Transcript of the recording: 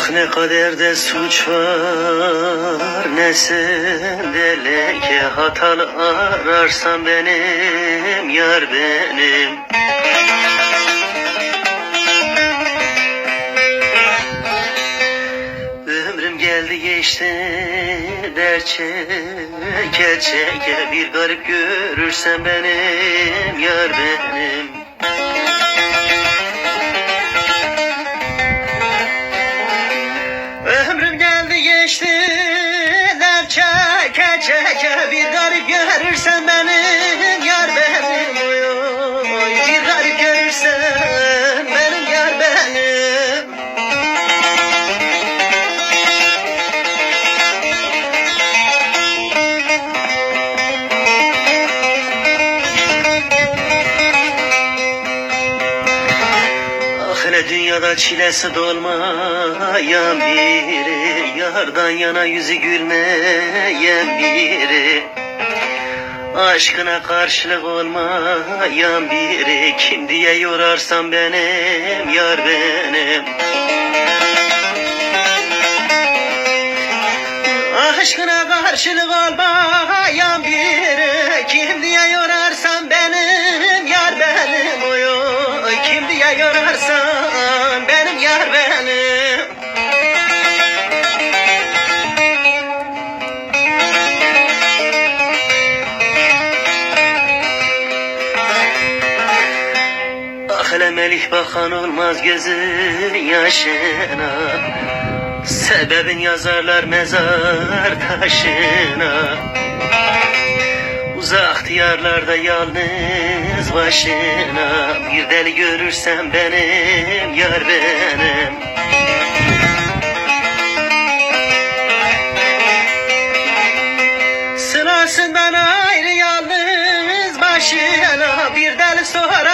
Ah ne kadar da suç var, ne sende leke, hatalı ararsan benim yar benim. Ömrüm geldi geçti, dert çeke çeke, bir garip görürsen benim yar benim. Ömrüm geldi geçti, dert çeke çeke, bir garip görürsen benim yar benim. Oy, oy, bir garip görürsen benim yar benim. Ah hele dünyada çilesi dolmayan biri, yardan yana yüzü gülmeyen biri, aşkına karşılık olmayan biri, kim diye yorarsan benim yar benim. Aşkına karşılık olmayan biri, kim diye yorarsan benim yar benim. Oy, oy, kim diye yorarsan benim yar benim. Ah hele melih bakan olmaz gözün yaşına, sebebin yazarlar mezar taşına. Uzak diyarlarda yalnız başına, bir deli görürsem benim yar benim. Sılasından ayrı yalnız başına, bir deli sorar